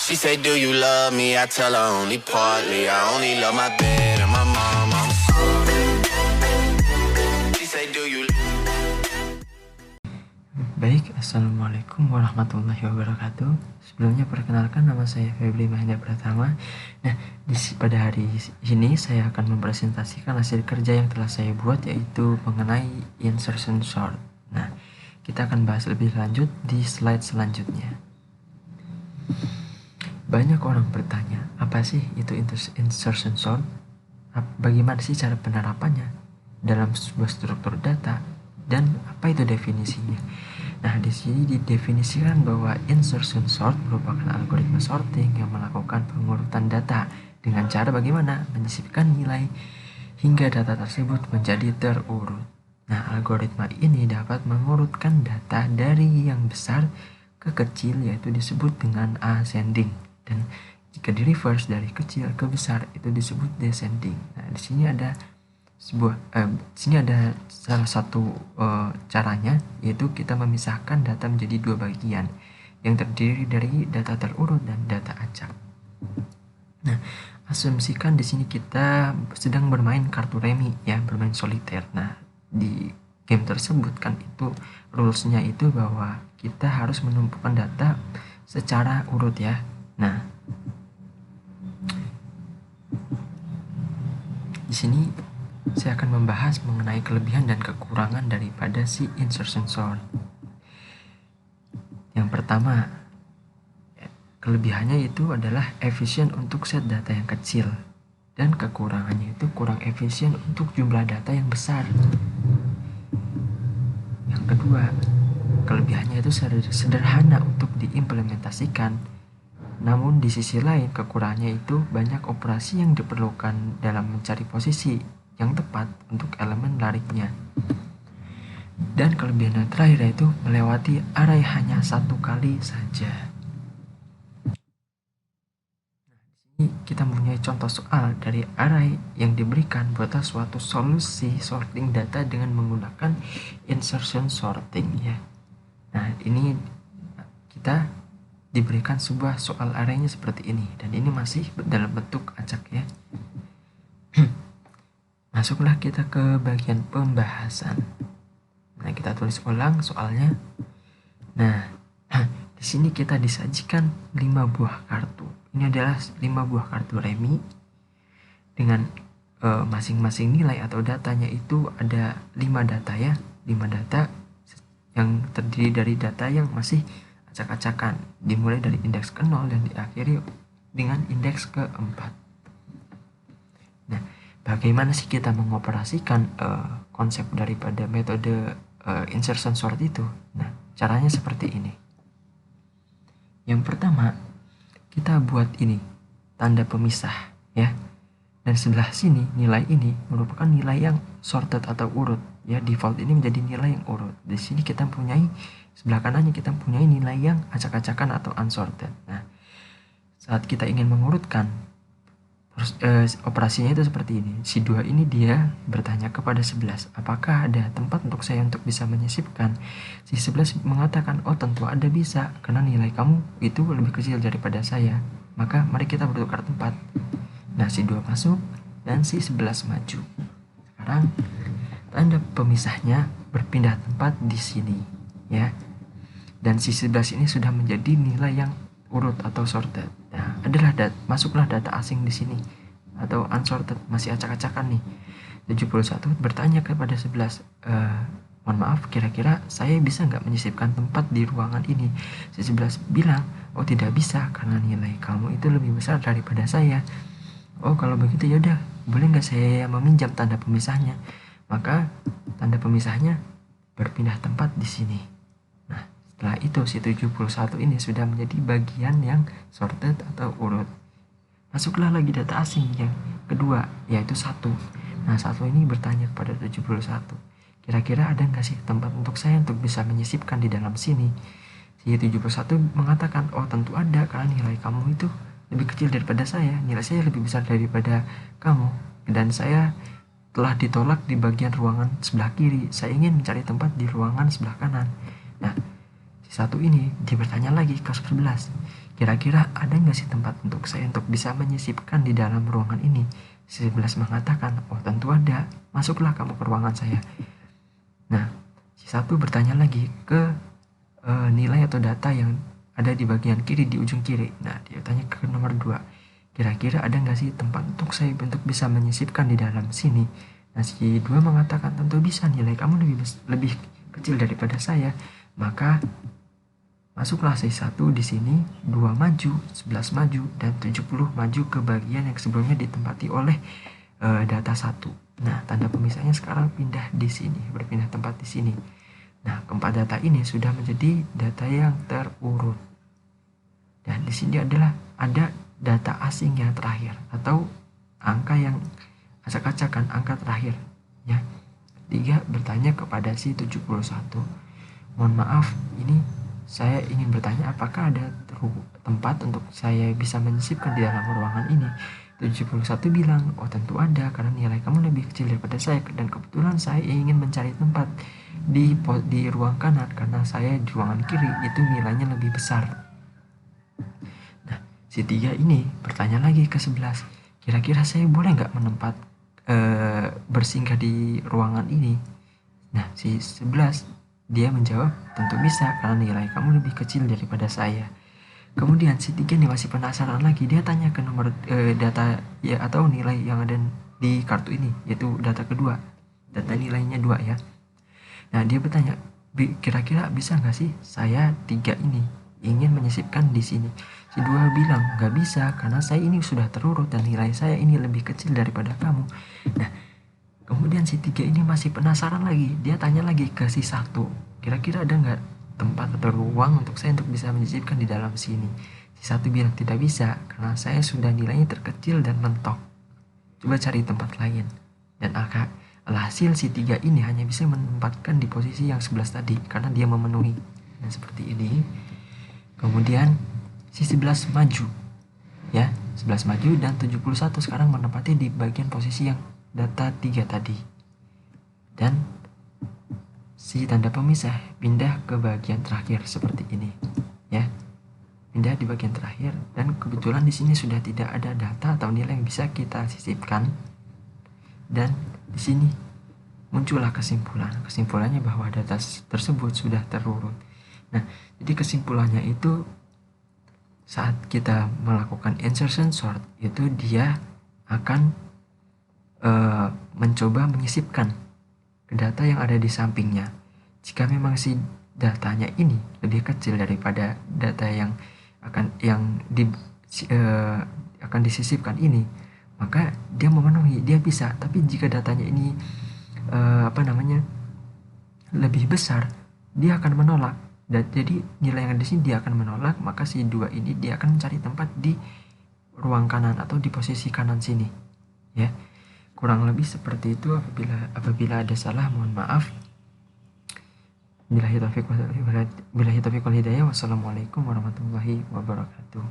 She say, do you love me? I tell her only partly. I only love my bed and my mom. I'm sorry. She say, do you... Baik, Assalamualaikum warahmatullahi wabarakatuh. Sebelumnya perkenalkan, nama saya Febri Mahendra Pratama. Nah, pada hari ini saya akan mempresentasikan hasil kerja yang telah saya buat, yaitu mengenai insertion sort. Nah, kita akan bahas lebih lanjut di slide selanjutnya. Banyak orang bertanya, apa sih itu insertion sort? Bagaimana sih cara penerapannya dalam sebuah struktur data? Dan apa itu definisinya? Nah, di sini didefinisikan bahwa insertion sort merupakan algoritma sorting yang melakukan pengurutan data dengan cara bagaimana menyisipkan nilai hingga data tersebut menjadi terurut. Nah, algoritma ini dapat mengurutkan data dari yang besar ke kecil, yaitu disebut dengan ascending, dan jika di reverse dari kecil ke besar itu disebut descending. Nah, di sini ada salah satu caranya, yaitu kita memisahkan data menjadi dua bagian yang terdiri dari data terurut dan data acak. Nah, asumsikan di sini kita sedang bermain kartu remi, ya, bermain soliter. Nah, di game tersebut kan itu rules-nya itu bahwa kita harus menumpukan data secara urut, ya. Nah, di sini saya akan membahas mengenai kelebihan dan kekurangan daripada si insertion sort. Yang pertama, kelebihannya itu adalah efisien untuk set data yang kecil, dan kekurangannya itu kurang efisien untuk jumlah data yang besar. Yang kedua, kelebihannya itu sederhana untuk diimplementasikan, namun di sisi lain kekurangannya itu banyak operasi yang diperlukan dalam mencari posisi yang tepat untuk elemen lariknya. Dan kelebihan yang terakhir yaitu melewati array hanya satu kali saja. Nah, di sini kita mempunyai contoh soal dari array yang diberikan buat suatu solusi sorting data dengan menggunakan insertion sorting, ya. Nah, ini kita diberikan sebuah soal arraynya seperti ini, dan ini masih dalam bentuk acak, ya. Masuklah kita ke bagian pembahasan. Nah, kita tulis ulang soalnya. Nah, di sini kita disajikan 5 buah kartu. Ini adalah 5 buah kartu remi dengan masing-masing nilai atau datanya itu ada 5 data, ya. 5 data yang terdiri dari data yang masih acak-acakan, dimulai dari indeks ke 0 dan diakhiri dengan indeks ke-4. Nah, bagaimana sih kita mengoperasikan konsep daripada metode insertion sort itu? Nah, caranya seperti ini. Yang pertama, kita buat ini tanda pemisah, ya. Dan sebelah sini nilai ini merupakan nilai yang sorted atau urut, ya. Default ini menjadi nilai yang urut. Di sini kita mempunyai sebelah kanannya kita mempunyai nilai yang acak-acakan atau unsorted. Nah, saat kita ingin mengurutkan, operasinya itu seperti ini. Si 2 ini dia bertanya kepada 11, apakah ada tempat untuk saya untuk bisa menyisipkan? Si 11 mengatakan, oh tentu ada, bisa, karena nilai kamu itu lebih kecil daripada saya. Maka mari kita bertukar tempat. Nah, si 2 masuk dan si 11 maju. Sekarang tanda pemisahnya berpindah tempat di sini, ya. Dan si 11 ini sudah menjadi nilai yang urut atau sorted. Nah, masuklah data asing di sini atau unsorted, masih acak-acakan nih. 71 bertanya kepada 11, mohon maaf, kira-kira saya bisa nggak menyisipkan tempat di ruangan ini? Si 11 bilang, oh tidak bisa karena nilai kamu itu lebih besar daripada saya. Oh, kalau begitu yaudah, boleh nggak saya meminjam tanda pemisahnya? Maka tanda pemisahnya berpindah tempat di sini. Nah, setelah itu si 71 ini sudah menjadi bagian yang sorted atau urut. Masuklah lagi data asing yang kedua, yaitu 1. Nah, 1 ini bertanya kepada 71, kira-kira ada nggak sih tempat untuk saya untuk bisa menyisipkan di dalam sini? Si 71 mengatakan, oh tentu ada, karena nilai kamu itu lebih kecil daripada saya, nilai saya lebih besar daripada kamu, dan saya telah ditolak di bagian ruangan sebelah kiri, saya ingin mencari tempat di ruangan sebelah kanan. Nah, si 1 ini dia bertanya lagi ke 11, kira-kira ada nggak sih tempat untuk saya untuk bisa menyisipkan di dalam ruangan ini? Si 11 mengatakan, oh tentu ada, masuklah kamu ke ruangan saya. Nah, si 1 bertanya lagi ke nilai atau data yang ada di bagian kiri, di ujung kiri. Nah, dia tanya ke nomor 2, kira-kira ada nggak sih tempat untuk saya untuk bisa menyisipkan di dalam sini? Nah, si 2 mengatakan tentu bisa, nilai kamu lebih kecil daripada saya. Maka masuklah si 1 di sini, 2 maju, 11 maju, dan 70 maju ke bagian yang sebelumnya ditempati oleh data 1. Nah, tanda pemisahnya sekarang pindah di sini, berpindah tempat di sini. Nah, keempat data ini sudah menjadi data yang terurut. Dan di sini adalah ada data asing yang terakhir, atau angka yang acak-acakan, angka terakhir. Ya. 3 bertanya kepada si 71. Mohon maaf, ini saya ingin bertanya apakah ada tempat untuk saya bisa menyisipkan di dalam ruangan ini. 71 bilang, oh tentu ada, karena nilai kamu lebih kecil daripada saya, dan kebetulan saya ingin mencari tempat di ruang kanan, karena saya di ruangan kiri itu nilainya lebih besar. Nah, si 3 ini bertanya lagi ke 11, kira-kira saya boleh nggak bersinggah di ruangan ini? Nah, si 11 dia menjawab, tentu bisa, karena nilai kamu lebih kecil daripada saya. Kemudian si 3 nih masih penasaran lagi, dia tanya ke nomor data ya atau nilai yang ada di kartu ini, yaitu data kedua, data nilainya 2 ya. Nah, dia bertanya, kira-kira bisa nggak sih saya 3 ini ingin menyisipkan di sini? Si 2 bilang, nggak bisa, karena saya ini sudah terurut dan nilai saya ini lebih kecil daripada kamu. Nah, kemudian si 3 ini masih penasaran lagi, dia tanya lagi ke si 1, kira-kira ada nggak tempat atau ruang untuk saya untuk bisa menyisipkan di dalam sini? Si 1 bilang tidak bisa, karena saya sudah nilainya terkecil dan mentok. Coba cari tempat lain. Dan alhasil si 3 ini hanya bisa menempatkan di posisi yang 11 tadi, karena dia memenuhi. Dan seperti ini. Kemudian si 11 maju. Ya, 11 maju dan 71 sekarang menempati di bagian posisi yang data 3 tadi. Dan si tanda pemisah pindah ke bagian terakhir seperti ini, ya. Pindah di bagian terakhir, dan kebetulan di sini sudah tidak ada data atau nilai yang bisa kita sisipkan. Dan di sini muncullah kesimpulan. Kesimpulannya bahwa data tersebut sudah terurut. Nah, jadi kesimpulannya itu saat kita melakukan insertion sort itu dia akan mencoba menyisipkan ke data yang ada di sampingnya. Jika memang si datanya ini lebih kecil daripada data yang akan disisipkan ini, maka dia memenuhi, dia bisa. Tapi jika datanya ini lebih besar, dia akan menolak. Dan jadi nilai yang ada di sini dia akan menolak, maka si 2 ini dia akan mencari tempat di ruang kanan atau di posisi kanan sini, ya. Kurang lebih seperti itu. Apabila ada salah, mohon maaf. Billahi taufiq wal hidayah. Wassalamualaikum warahmatullahi wabarakatuh.